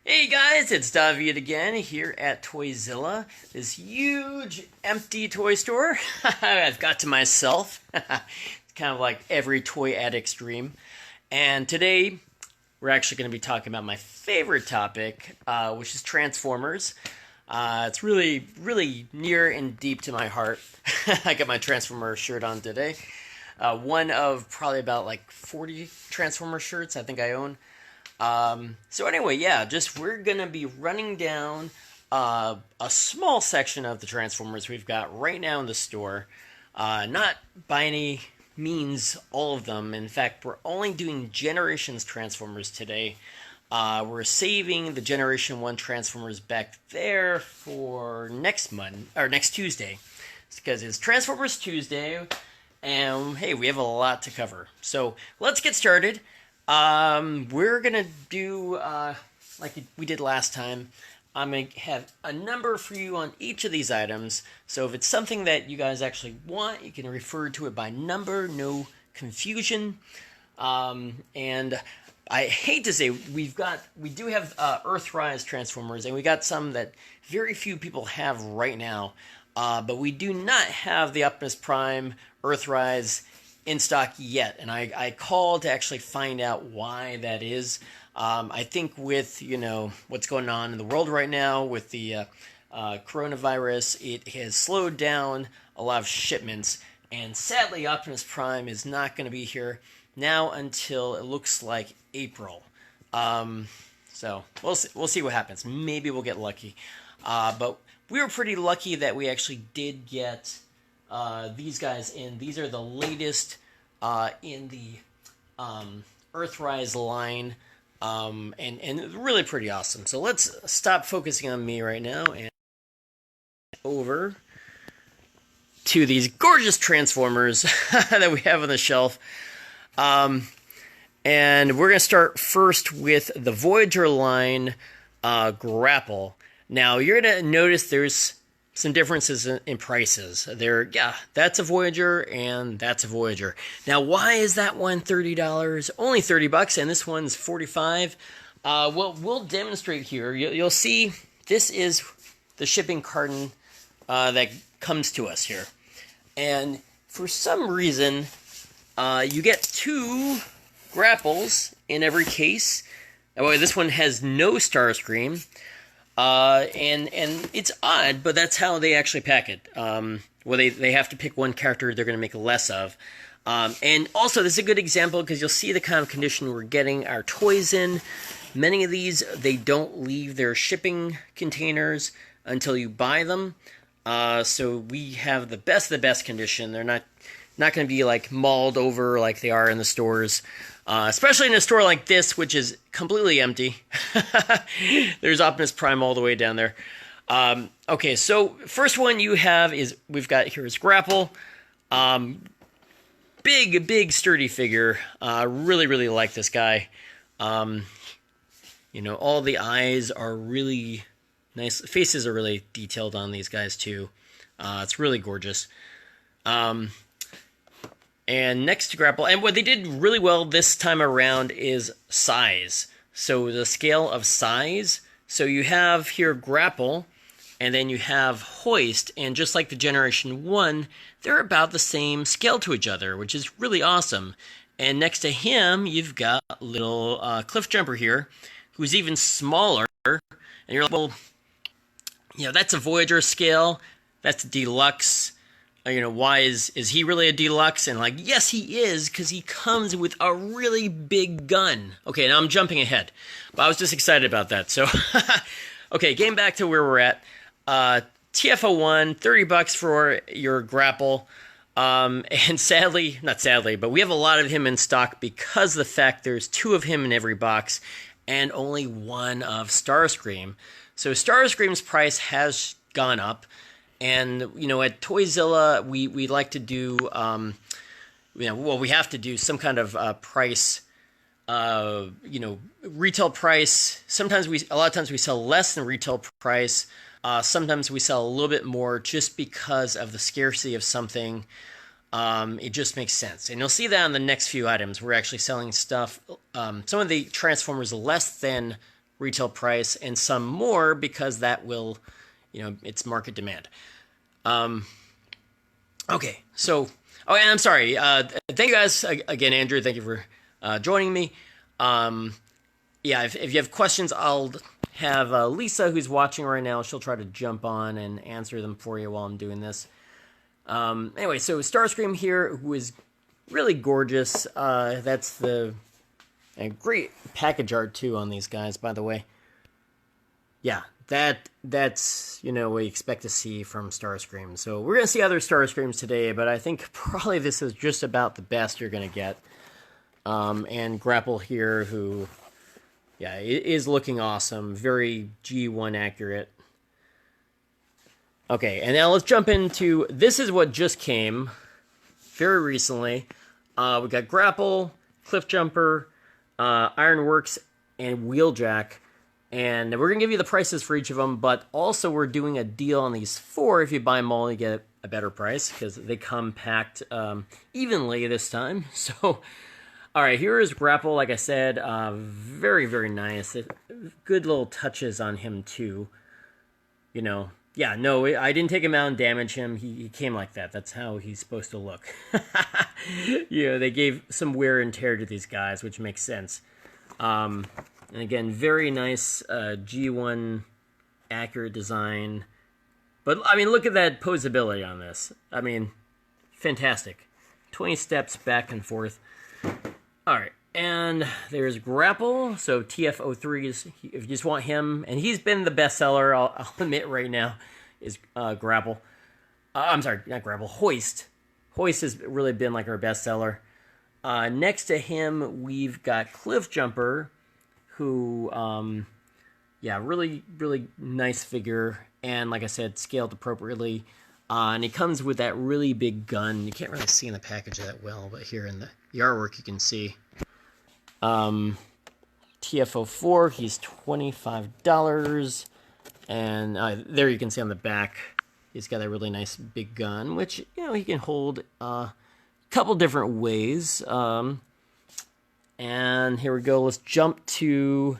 Hey guys, it's David again here at ToyZilla, this huge empty toy store I've got to myself. It's kind of like every toy addict's dream. And today we're actually going to be talking about my favorite topic, which is Transformers. It's really, really near and deep to my heart. I got my Transformer shirt on today. One of probably about like 40 Transformer shirts I think I own. So anyway, yeah, just we're gonna be running down a small section of the Transformers we've got right now in the store. Not by any means all of them. In fact, we're only doing Generations Transformers today. We're saving the Generation 1 Transformers back there for next month, or next Tuesday. It's because it's Transformers Tuesday, and hey, we have a lot to cover. So let's get started. We're gonna do, like we did last time. I'm gonna have a number for you on each of these items, so if it's something that you guys actually want, you can refer to it by number, no confusion. And I hate to say, we do have Earthrise Transformers, and we got some that very few people have right now, but we do not have the Optimus Prime Earthrise in stock yet, and I called to actually find out why that is. I think with what's going on in the world right now with the coronavirus, it has slowed down a lot of shipments, and sadly Optimus Prime is not going to be here now until it looks like April. So we'll see what happens. Maybe we'll get lucky, but we were pretty lucky that we actually did get these guys in. These are the latest in the Earthrise line, and really pretty awesome. So let's stop focusing on me right now and over to these gorgeous Transformers that we have on the shelf. And we're going to start first with the Voyager line Grapple. Now, you're going to notice there's some differences in prices. That's a Voyager and that's a Voyager. Now, why is that one $30? Only $30, and this one's $45. Well, we'll demonstrate here. You'll see this is the shipping carton that comes to us here. And for some reason, you get two grapples in every case. Well, this one has no Starscream. And it's odd, but that's how they actually pack it. Well, they have to pick one character they're going to make less of. And also, this is a good example because you'll see the kind of condition we're getting our toys in. Many of these, they don't leave their shipping containers until you buy them. So we have the best of the best condition. They're not going to be like mauled over like they are in the stores. Especially in a store like this, which is completely empty. There's Optimus Prime all the way down there. Okay, so first one you have is, we've got here is Grapple. Big, sturdy figure. Really, really like this guy. All the eyes are really nice. Faces are really detailed on these guys, too. It's really gorgeous. And next to Grapple, and what they did really well this time around is size. So the scale of size. So you have here Grapple, and then you have Hoist, and just like the Generation 1, they're about the same scale to each other, which is really awesome. And next to him, you've got little Cliff Jumper here, who's even smaller. And you're like, well, that's a Voyager scale. That's deluxe. Why is he really a deluxe? And like, yes, he is, because he comes with a really big gun. Okay, now I'm jumping ahead, but I was just excited about that. So, okay, getting back to where we're at. TF01, $30 for your Grapple. And not sadly, but we have a lot of him in stock because of the fact there's two of him in every box and only one of Starscream. So Starscream's price has gone up. And, at ToyZilla, we like to do, we have to do some kind of price, retail price. A lot of times we sell less than retail price. Sometimes we sell a little bit more just because of the scarcity of something. It just makes sense. And you'll see that on the next few items. We're actually selling stuff, some of the Transformers less than retail price, and some more because that will, it's market demand. Okay, so, and I'm sorry. Thank you guys again, Andrew. Thank you for joining me. Yeah, if you have questions, I'll have Lisa, who's watching right now. She'll try to jump on and answer them for you while I'm doing this. Anyway, so Starscream here, who is really gorgeous. That's a great package art too on these guys, by the way. Yeah, that's what you expect to see from Starscream. So we're gonna see other Starscreams today, but I think probably this is just about the best you're gonna get. And Grapple here, who, yeah, is looking awesome, very G1 accurate. Okay, and now let's jump into, this is what just came very recently. We got Grapple, Cliff Jumper, Ironworks, and Wheeljack. And we're going to give you the prices for each of them, but also we're doing a deal on these 4. If you buy them all, you get a better price, because they come packed evenly this time. So, all right, here is Grapple, like I said. Very, very nice. Good little touches on him, too. Yeah, no, I didn't take him out and damage him. He came like that. That's how he's supposed to look. They gave some wear and tear to these guys, which makes sense. And again, very nice G1 accurate design. But, I mean, look at that posability on this. I mean, fantastic. 20 steps back and forth. All right, and there's Grapple. So TF03 is, if you just want him, and he's been the bestseller, I'll admit right now, is Grapple. I'm sorry, not Grapple, Hoist. Hoist has really been like our bestseller. Next to him, we've got Cliff Jumper, who, really, really nice figure, and like I said, scaled appropriately. And he comes with that really big gun. You can't really see in the package that well, but here in the artwork you can see. TF04, he's $25. And there you can see on the back, he's got a really nice big gun, which, he can hold a couple different ways. And here we go. Let's jump to,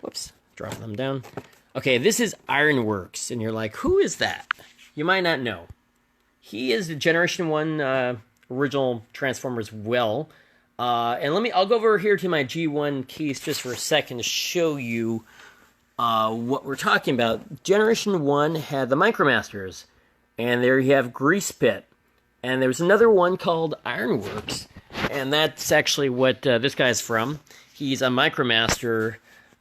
whoops, dropping them down. Okay, this is Ironworks, and you're like, who is that? You might not know. He is the Generation 1 original Transformers well. And I'll go over here to my G1 case just for a second to show you what we're talking about. Generation 1 had the Micromasters, and there you have Grease Pit. And there's another one called Ironworks, and that's actually what this guy's from. He's a Micromaster,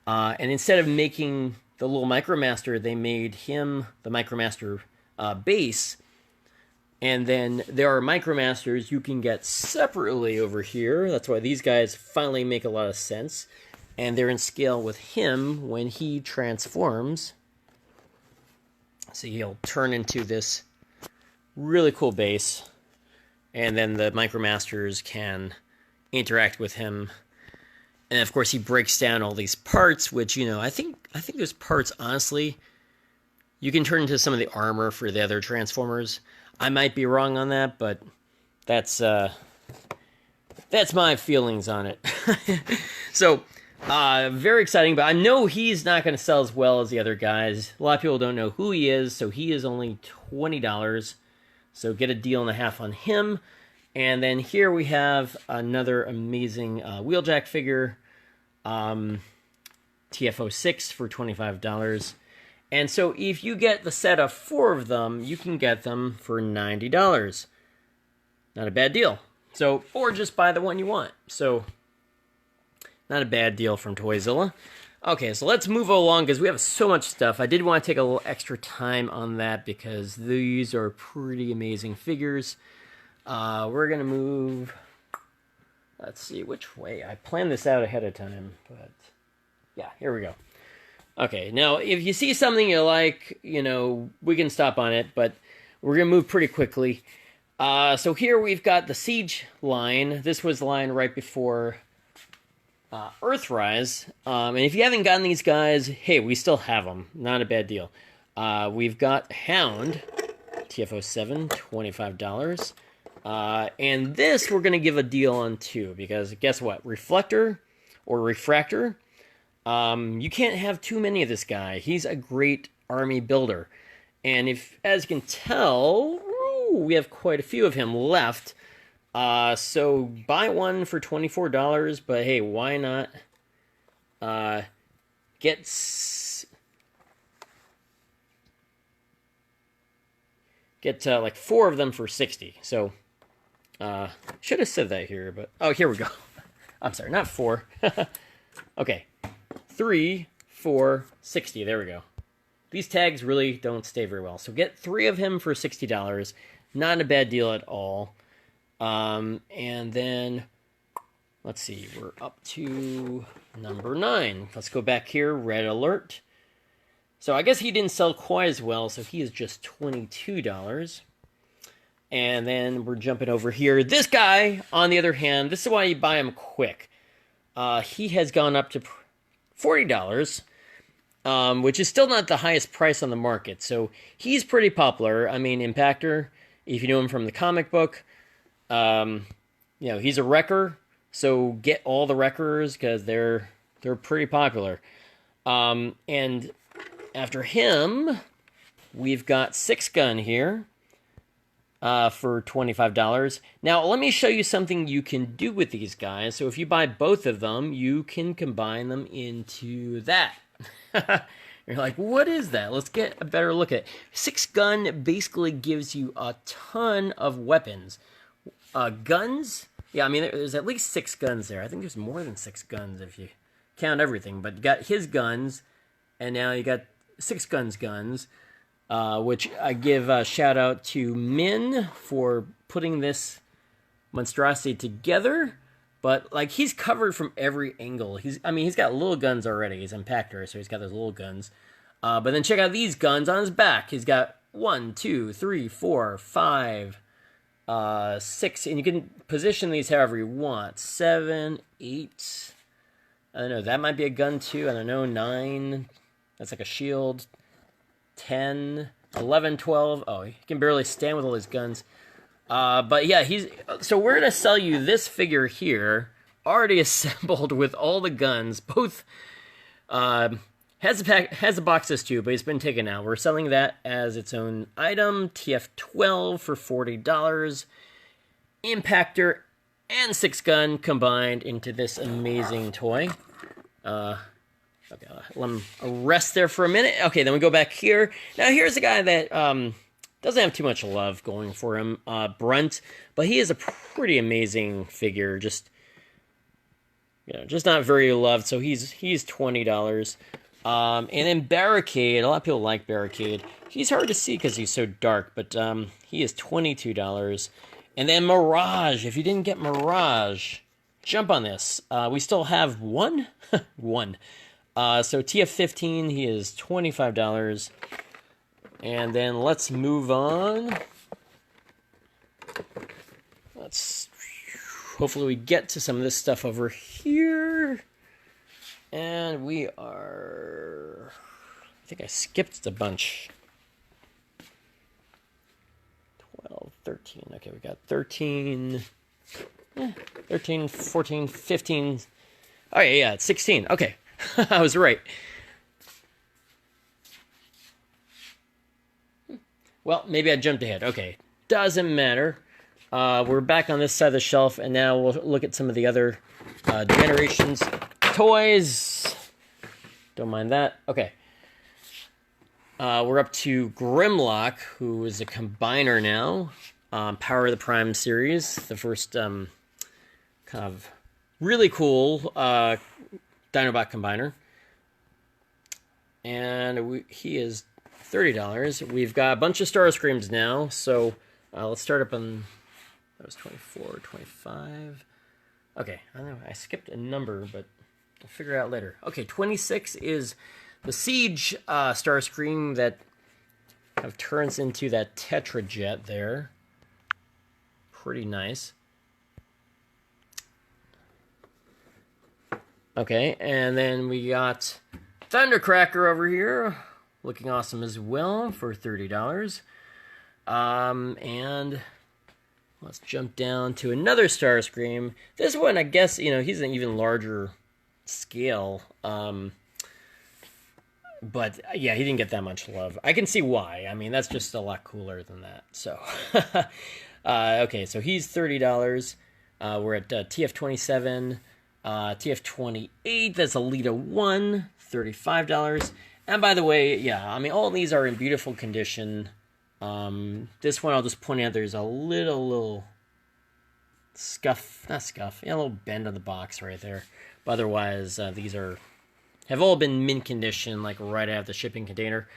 and instead of making the little Micromaster, they made him the Micromaster base. And then there are Micromasters you can get separately over here. That's why these guys finally make a lot of sense. And they're in scale with him when he transforms. So he'll turn into this really cool base. And then the Micromasters can interact with him. And of course he breaks down all these parts, which, I think those parts, honestly, you can turn into some of the armor for the other Transformers. I might be wrong on that, but that's my feelings on it. So, very exciting, but I know he's not going to sell as well as the other guys. A lot of people don't know who he is, so he is only $20. So get a deal and a half on him. And then here we have another amazing Wheeljack figure, TF06 for $25. And so if you get the set of 4 of them, you can get them for $90. Not a bad deal. So, or just buy the one you want. So, not a bad deal from ToyZilla. Okay, so let's move along because we have so much stuff. I did want to take a little extra time on that because these are pretty amazing figures. We're going to move, let's see which way. I planned this out ahead of time, but yeah, here we go. Okay, now if you see something you like, we can stop on it, but we're going to move pretty quickly. So here we've got the Siege line. This was the line right before Earthrise. And if you haven't gotten these guys, hey, we still have them. Not a bad deal. We've got Hound, TF07, $25. And this we're going to give a deal on too, because guess what? Reflector or Refractor. You can't have too many of this guy. He's a great army builder. And if, as you can tell, we have quite a few of him left. So buy one for $24, but hey, why not get like 4 of them for $60. So should have said that here, but oh, here we go. I'm sorry, not 4. Okay, 3, 4, 60. There we go. These tags really don't stay very well. So get 3 of him for $60. Not a bad deal at all. And then, let's see, we're up to number 9. Let's go back here, Red Alert. So I guess he didn't sell quite as well, so he is just $22. And then we're jumping over here. This guy, on the other hand, this is why you buy him quick. He has gone up to $40, which is still not the highest price on the market. So he's pretty popular. I mean, Impactor, if you know him from the comic book, he's a wrecker. So get all the wreckers because they're pretty popular. And after him, we've got 6 Gun here for $25. Now, let me show you something you can do with these guys. So if you buy both of them, you can combine them into that. You're like, what is that? Let's get a better look at it. 6 Gun basically gives you a ton of weapons. Guns? Yeah, I mean, there's at least 6 guns there. I think there's more than 6 guns if you count everything. But you got his guns, and now you got 6 guns, which I give a shout out to Min for putting this monstrosity together. But like, he's covered from every angle. He's got little guns already. He's Impactor, so he's got those little guns. But then check out these guns on his back. He's got 1, 2, 3, 4, 5, 6, and you can position these however you want. 7, 8. I don't know. That might be a gun too. I don't know. 9. That's like a shield. 10, 11, 12. Oh, he can barely stand with all his guns. But yeah, so we're gonna sell you this figure here, already assembled with all the guns. Both has the boxes too, but it's been taken out. We're selling that as its own item. TF12 for $40. Impactor and 6 Gun combined into this amazing toy. Okay, let him rest there for a minute. Okay, then we go back here. Now here's a guy that doesn't have too much love going for him, Brunt, but he is a pretty amazing figure. Just not very loved. So he's $20. And then Barricade. A lot of people like Barricade. He's hard to see because he's so dark, but he is $22. And then Mirage. If you didn't get Mirage, jump on this. We still have one. One. So TF15, he is $25. And then let's move on. Hopefully we get to some of this stuff over here. And we are... I think I skipped a bunch. 12, 13. Okay, we got 13. 13, 14, 15. Oh, yeah, it's 16. Okay. I was right. Well, maybe I jumped ahead. Okay. Doesn't matter. We're back on this side of the shelf, and now we'll look at some of the other generations toys. Don't mind that. Okay. We're up to Grimlock, who is a combiner now. Power of the Prime series. The first kind of really cool Dinobot combiner. And he is $30. We've got a bunch of Starscreams now. So let's start up on... That was 24, 25. Okay, I don't know. I skipped a number, but I'll figure it out later. Okay, 26 is the Siege Starscream that kind of turns into that Tetrajet there. Pretty nice. Okay, and then we got Thundercracker over here, looking awesome as well for $30. And let's jump down to another Starscream. This one, I guess, he's an even larger scale. But yeah, he didn't get that much love. I can see why. I mean, that's just a lot cooler than that. So, okay, so he's $30. We're at TF27, TF28. That's Alita 1, $35. And by the way, yeah, I mean, all of these are in beautiful condition. This one, I'll just point out, there's a little scuff, not scuff, yeah, a little bend on the box right there. But otherwise, these have all been mint condition, like right out of the shipping container.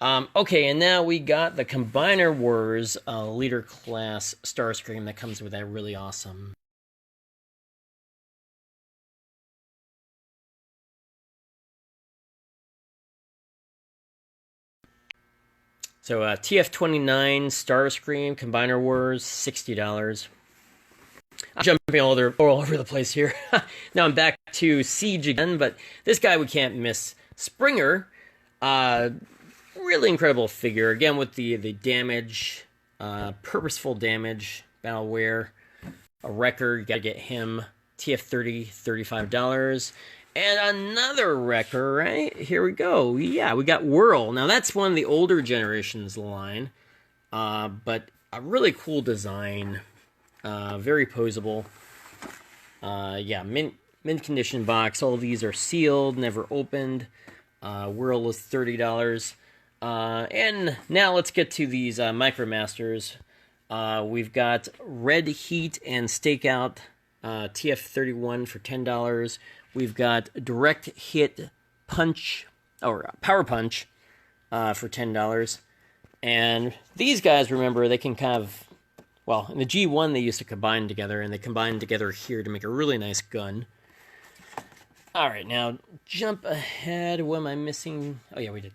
Okay, and now we got the Combiner Wars Leader Class Starscream that comes with that really awesome. So TF29 Starscream Combiner Wars, $60. I'm jumping all over the place here. Now I'm back to Siege again, but this guy we can't miss. Springer, really incredible figure. Again with the damage, purposeful damage, battle wear, a wrecker. You got to get him. TF30, $35. And another wrecker, right? Here we go. Yeah, we got Whirl. Now that's one of the older generations line, but a really cool design. Very posable. Yeah, mint condition box. All of these are sealed, never opened. Whirl is $30. And now let's get to these Micromasters. We've got Red Heat and Stakeout TF31 for $10. We've got Direct Hit Punch, or Power Punch, for $10. And these guys, remember, they can kind of, well, in the G1 they used to combine together, and they combined together here to make a really nice gun. Alright, now jump ahead. What am I missing? Oh yeah, we did.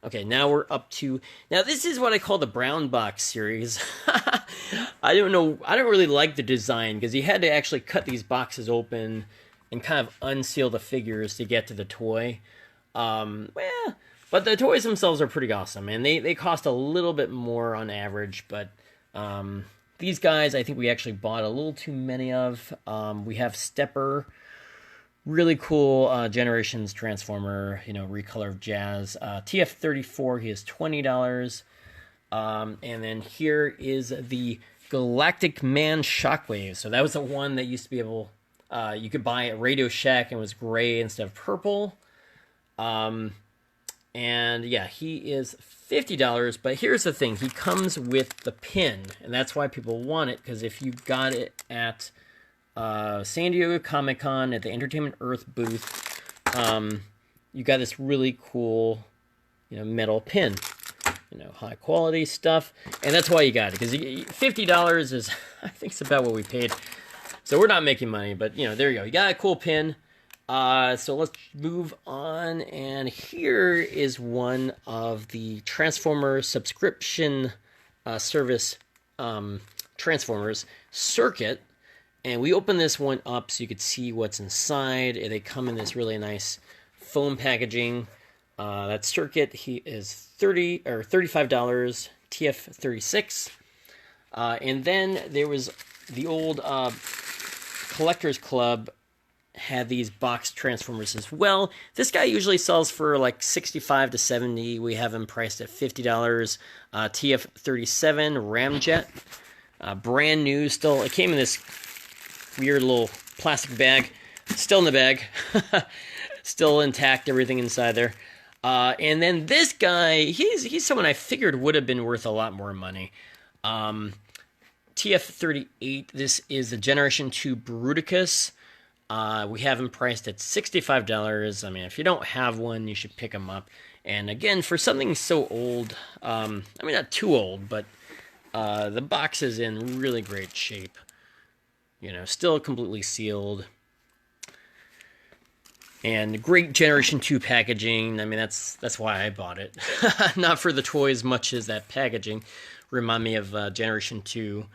Okay, now we're up to... Now this is what I call the brown box series. I don't know, I don't really like the design, because you had to actually cut these boxes open and kind of unseal the figures to get to the toy. Well, but the toys themselves are pretty awesome, and they cost a little bit more on average, but these guys I think we actually bought a little too many of. We have Stepper, really cool Generations Transformer, you know, recolor of Jazz. TF34, he is $20. And then here is the Galactic Man Shockwave. So that was the one that used to be able... you could buy at Radio Shack and it was gray instead of purple. And yeah, he is $50. But here's the thing. He comes with the pin. And that's why people want it. Because if you got it at San Diego Comic-Con at the Entertainment Earth booth, you got this really cool, you know, metal pin. You know, high quality stuff. And that's why you got it. Because $50 is, I think it's about what we paid. So we're not making money, but, you know, there you go. You got a cool pin. So let's move on. And here is one of the Transformer subscription service Transformers, Circuit. And we open this one up so you could see what's inside. They come in this really nice foam packaging. That Circuit, he is $35, TF36. And then there was the old... Collectors Club had these box Transformers as well. This guy usually sells for like $65 to $70. We have him priced at $50. TF37 Ramjet, brand new. Still, it came in this weird little plastic bag. Still in the bag, still intact. Everything inside there. And then this guy, he's someone I figured would have been worth a lot more money. TF38, this is the Generation 2 Bruticus. We have him priced at $65. I mean, if you don't have one, you should pick him up. And again, for something so old, I mean, not too old, but the box is in really great shape. You know, still completely sealed. And great Generation 2 packaging. I mean, that's why I bought it. Not for the toys much as that packaging. Remind me of Generation 2.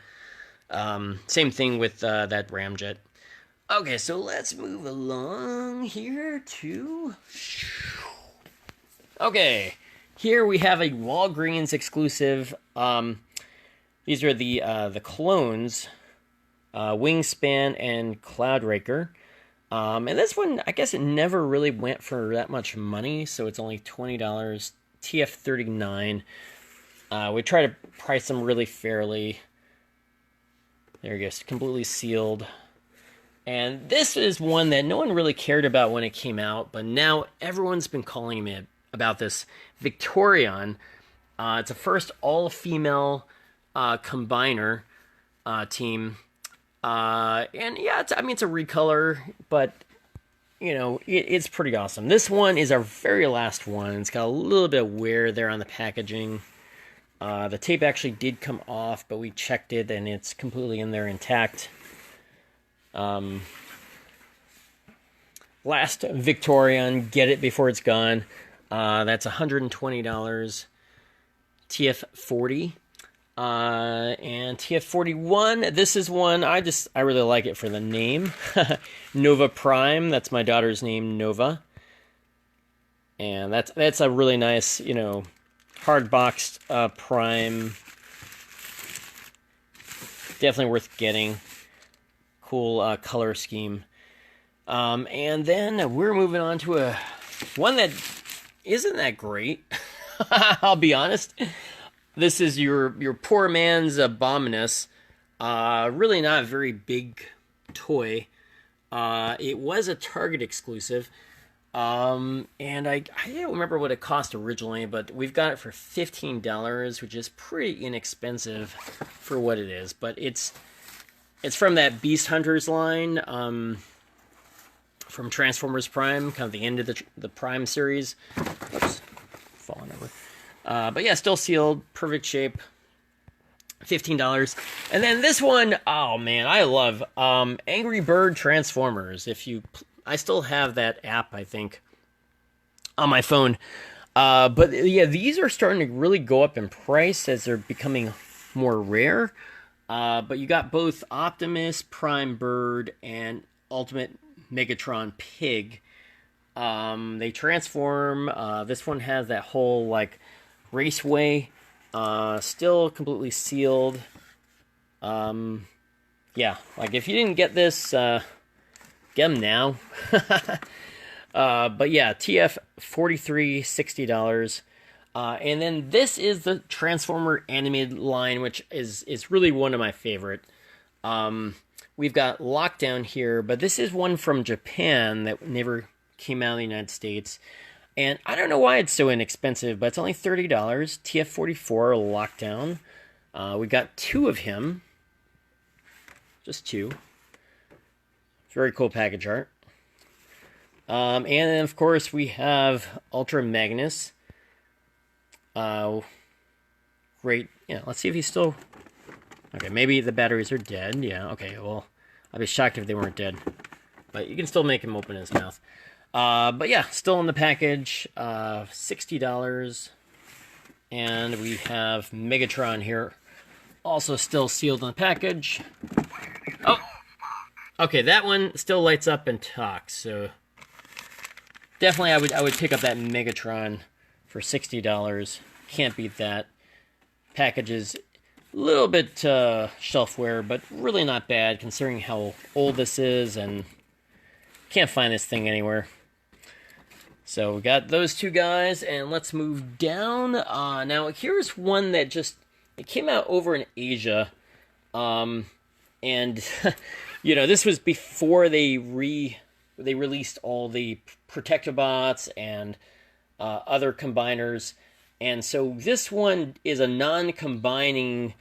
Same thing with that Ramjet. Okay, so let's move along here to... Okay, here we have a Walgreens exclusive. These are the clones, Wingspan and Cloudraker. And this one, I guess it never really went for that much money, so it's only $20. TF39. We try to price them really fairly. There you go, completely sealed. And this is one that no one really cared about when it came out, but now everyone's been calling me about this Victorion. It's a first all-female combiner team. And yeah, it's a recolor, but you know, it's pretty awesome. This one is our very last one. It's got a little bit of wear there on the packaging. The tape actually did come off, but we checked it and it's completely in there intact. Last Victorion, get it before it's gone. That's $120. TF40. And TF41, this is one, I really like it for the name. Nova Prime, that's my daughter's name, Nova. And that's a really nice, you know, hard-boxed Prime. Definitely worth getting. Cool color scheme. And then we're moving on to one that isn't that great. I'll be honest. This is your poor man's Abominus. Really not a very big toy. It was a Target exclusive. And I don't remember what it cost originally, but we've got it for $15, which is pretty inexpensive for what it is. But it's from that Beast Hunters line, from Transformers Prime, kind of the end of the Prime series. Oops, falling over. But yeah, still sealed, perfect shape, $15. And then this one, oh man, I love Angry Bird Transformers. I still have that app, I think, on my phone. But yeah, these are starting to really go up in price as they're becoming more rare. But you got both Optimus, Prime Bird, and Ultimate Megatron Pig. They transform. This one has that whole, like, raceway. Still completely sealed. Yeah, like, if you didn't get this, get them now. But yeah, TF43, $60. And then this is the Transformer animated line, which is really one of my favorite. We've got Lockdown here, but this is one from Japan that never came out of the United States. And I don't know why it's so inexpensive, but it's only $30. TF44 Lockdown. We got two of him. Just two. Very cool package art. And then, of course, we have Ultra Magnus. Great. Yeah, let's see if he's still... Okay, maybe the batteries are dead. Yeah, okay, well, I'd be shocked if they weren't dead. But you can still make him open his mouth. But yeah, still in the package. $60. And we have Megatron here. Also still sealed in the package. Oh! Okay, that one still lights up and talks, so... Definitely I would pick up that Megatron for $60. Can't beat that. Package is a little bit shelfware, but really not bad considering how old this is, and can't find this thing anywhere. So we got those two guys, and let's move down. Now here's one that it came out over in Asia, and you know, this was before they released all the Protectobots and other combiners. And so this one is a non-combining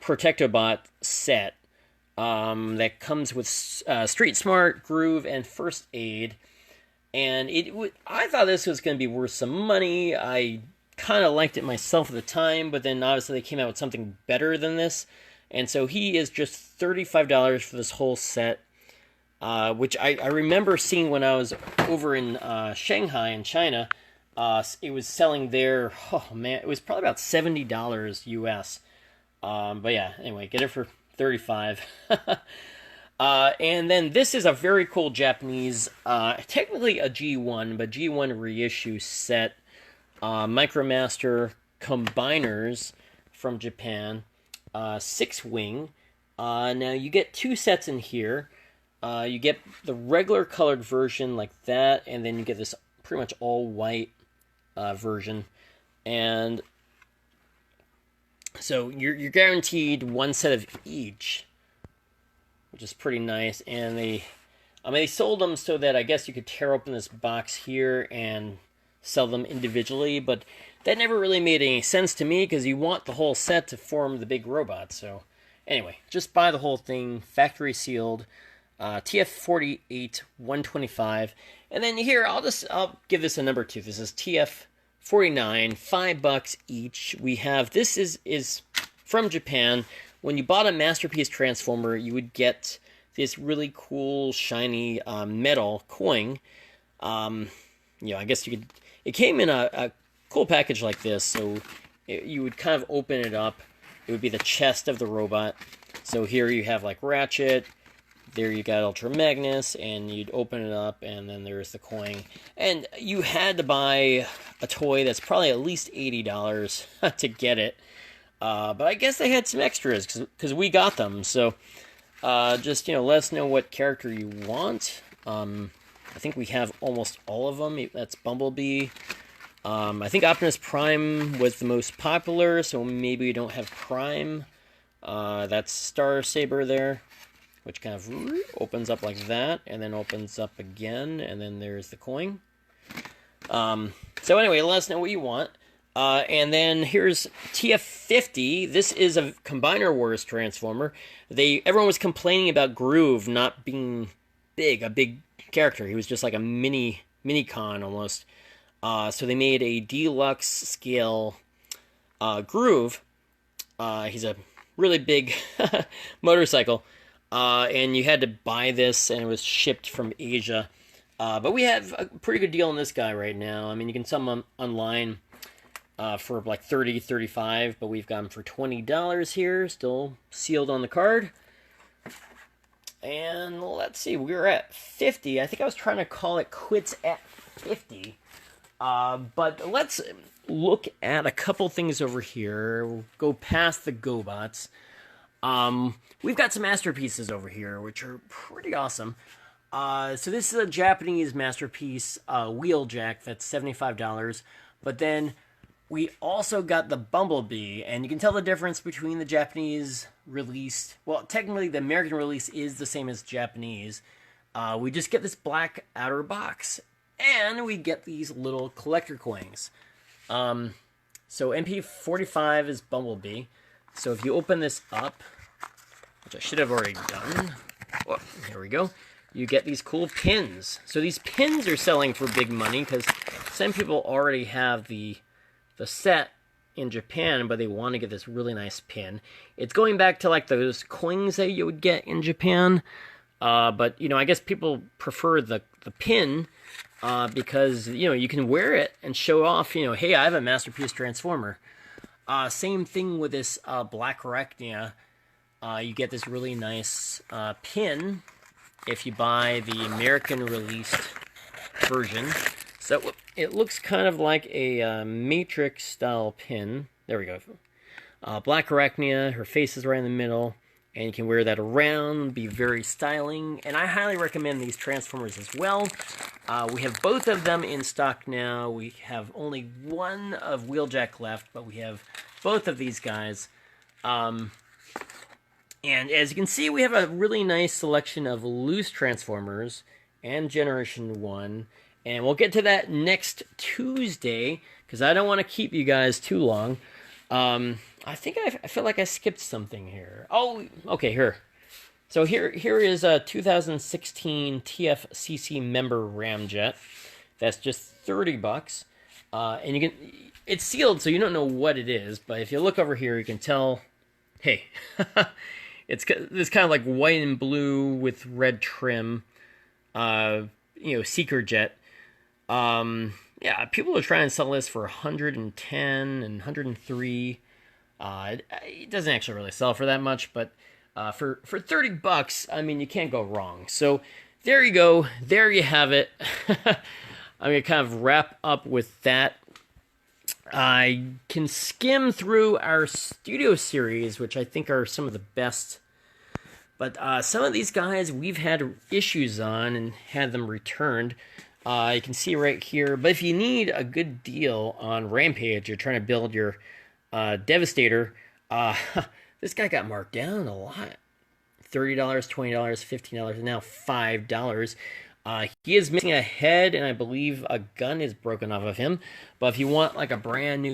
Protectobot set that comes with Street Smart, Groove, and First Aid. And I thought this was going to be worth some money. I kind of liked it myself at the time, but then obviously they came out with something better than this. And so he is just $35 for this whole set, which I remember seeing when I was over in Shanghai in China. It was selling there, oh man, it was probably about $70 US. But yeah, anyway, get it for $35. And then this is a very cool Japanese, technically a G1, but G1 reissue set. Micromaster Combiners from Japan. 6-wing. Now you get two sets in here. You get the regular colored version like that, and then you get this pretty much all white version. And so you're guaranteed one set of each, which is pretty nice. And they sold them so that I guess you could tear open this box here and sell them individually, but that never really made any sense to me because you want the whole set to form the big robot. So anyway, just buy the whole thing, factory sealed, TF48 125, and then here I'll give this a number 2. This is TF49, $5 each. We have this is from Japan. When you bought a Masterpiece Transformer, you would get this really cool shiny metal coin. I guess you could. It came in a cool package like this, so you would kind of open it up. It would be the chest of the robot. So here you have like Ratchet, there you got Ultra Magnus, and you'd open it up, and then there's the coin. And you had to buy a toy that's probably at least $80 to get it. But I guess they had some extras, because we got them. So just, let us know what character you want. I think we have almost all of them. That's Bumblebee. I think Optimus Prime was the most popular, so maybe we don't have Prime. That's Star Saber there, which kind of opens up like that, and then opens up again, and then there's the coin. So anyway, let us know what you want. And then here's TF50. This is a Combiner Wars Transformer. Everyone was complaining about Groove not being a big character. He was just like a mini-con almost. So they made a deluxe scale Groove. He's a really big motorcycle. And you had to buy this, and it was shipped from Asia. But we have a pretty good deal on this guy right now. I mean, you can sell him online for like $30, $35, but we've got him for $20 here, still sealed on the card. And let's see, we're at 50. I think I was trying to call it quits at 50. But let's look at a couple things over here. We'll go past the GoBots. We've got some masterpieces over here, which are pretty awesome. So this is a Japanese masterpiece Wheeljack that's $75. But then we also got the Bumblebee, and you can tell the difference between the Japanese release. Well, technically the American release is the same as Japanese. We just get this black outer box, and we get these little collector coins. So MP45 is Bumblebee. So if you open this up, which I should have already done, oh, here we go. You get these cool pins. So these pins are selling for big money because some people already have the set in Japan, but they want to get this really nice pin. It's going back to like those coins that you would get in Japan. But, I guess people prefer the pin because, you can wear it and show off, hey, I have a Masterpiece Transformer. Same thing with this Black Arachnia. You get this really nice pin if you buy the American released version. So it looks kind of like a Matrix style pin. There we go. Black Arachnia, her face is right in the middle, and you can wear that around, be very styling. And I highly recommend these Transformers as well. We have both of them in stock now. We have only one of Wheeljack left, but we have both of these guys. And as you can see, we have a really nice selection of loose Transformers and Generation 1. And we'll get to that next Tuesday, because I don't want to keep you guys too long. I think I feel like I skipped something here. Oh, okay, here. So here is a 2016 TFCC member Ramjet. That's just $30. And it's sealed, so you don't know what it is. But if you look over here, you can tell, hey, it's kind of like white and blue with red trim. Seeker Jet. Yeah, people are trying to sell this for 110 and 103. It doesn't actually really sell for that much, but for $30, I mean, you can't go wrong. So there you go. There you have it. I'm going to kind of wrap up with that. I can skim through our studio series, which I think are some of the best But some of these guys we've had issues on and had them returned. You can see right here. But if you need a good deal on Rampage, you're trying to build your Devastator, this guy got marked down a lot. $30, $20, $15, and now $5. He is missing a head, and I believe a gun is broken off of him. But if you want like a brand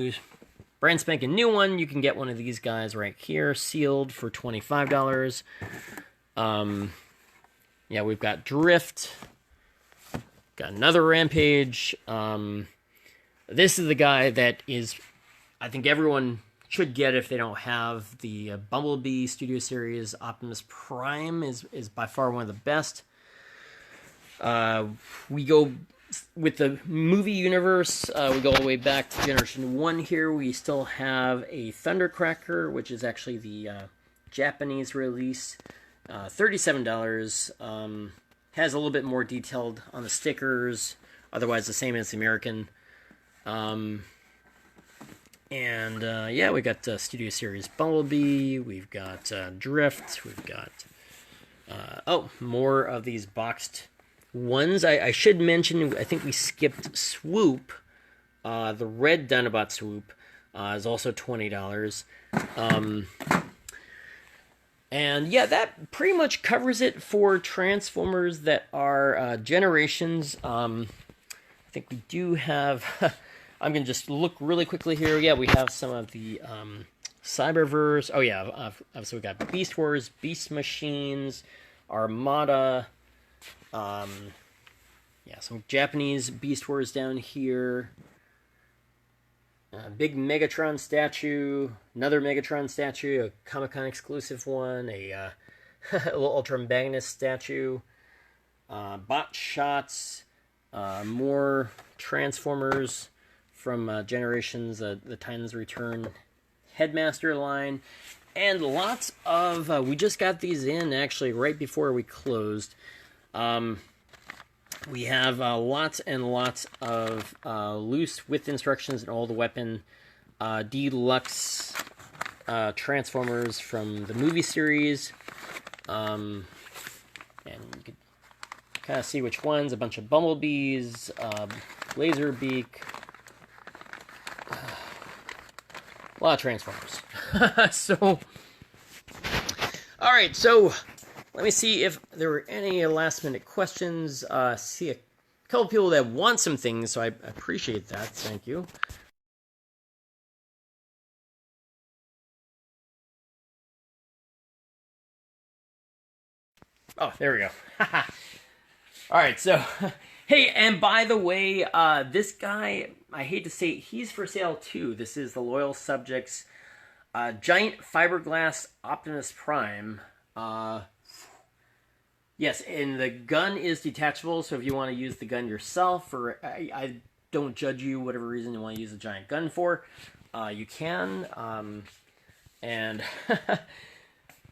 spanking new one, you can get one of these guys right here, sealed for $25. Yeah, we've got Drift. Got another Rampage. This is the guy that is, I think everyone should get if they don't have the Bumblebee Studio Series. Optimus Prime is by far one of the best. We go with the movie universe. We go all the way back to Generation 1 here. We still have a Thundercracker, which is actually the Japanese release. $37. Has a little bit more detailed on the stickers. Otherwise, the same as the American. Yeah, we got Studio Series Bumblebee. We've got Drift. We've got more of these boxed ones. I should mention, I think we skipped Swoop. The red Dinobot Swoop is also $20. And yeah, that pretty much covers it for Transformers that are Generations. I think we do have... I'm going to just look really quickly here. Yeah, we have some of the Cyberverse. Oh, yeah. So we got Beast Wars, Beast Machines, Armada. Yeah, some Japanese Beast Wars down here. Big Megatron statue. Another Megatron statue. A Comic-Con exclusive one. A little Ultra Magnus statue. Bot shots. More Transformers from Generations, the Titans Return Headmaster line, and lots of, we just got these in actually right before we closed. We have lots and lots of loose with instructions and all the weapon deluxe Transformers from the movie series. And you could kind of see which ones, a bunch of Bumblebees, Laserbeak, a lot of Transformers. So, alright, so let me see if there were any last minute questions. See a couple people that want some things, so I appreciate that. Thank you. Oh, there we go. Alright, so, hey, and by the way, this guy, I hate to say it, he's for sale too. This is the Loyal Subjects Giant Fiberglass Optimus Prime. Yes, and the gun is detachable, so if you want to use the gun yourself, or I don't judge you, whatever reason you want to use a giant gun for, you can. And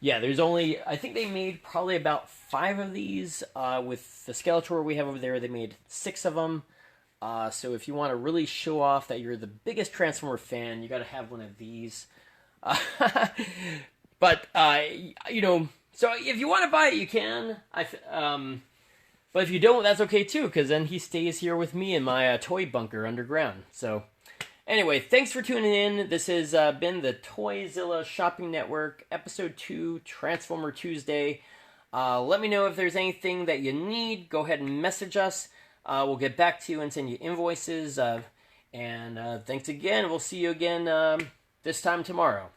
yeah, there's only, I think they made probably about 5 of these. With the Skeletor we have over there, they made 6 of them. So if you want to really show off that you're the biggest Transformer fan, you got to have one of these. But, you know, so if you want to buy it, you can. But if you don't, that's okay too, because then he stays here with me in my toy bunker underground. So, anyway, thanks for tuning in. This has been the ToyZilla Shopping Network, Episode 2, Transformer Tuesday. Let me know if there's anything that you need. Go ahead and message us. We'll get back to you and send you invoices. And thanks again. We'll see you again this time tomorrow.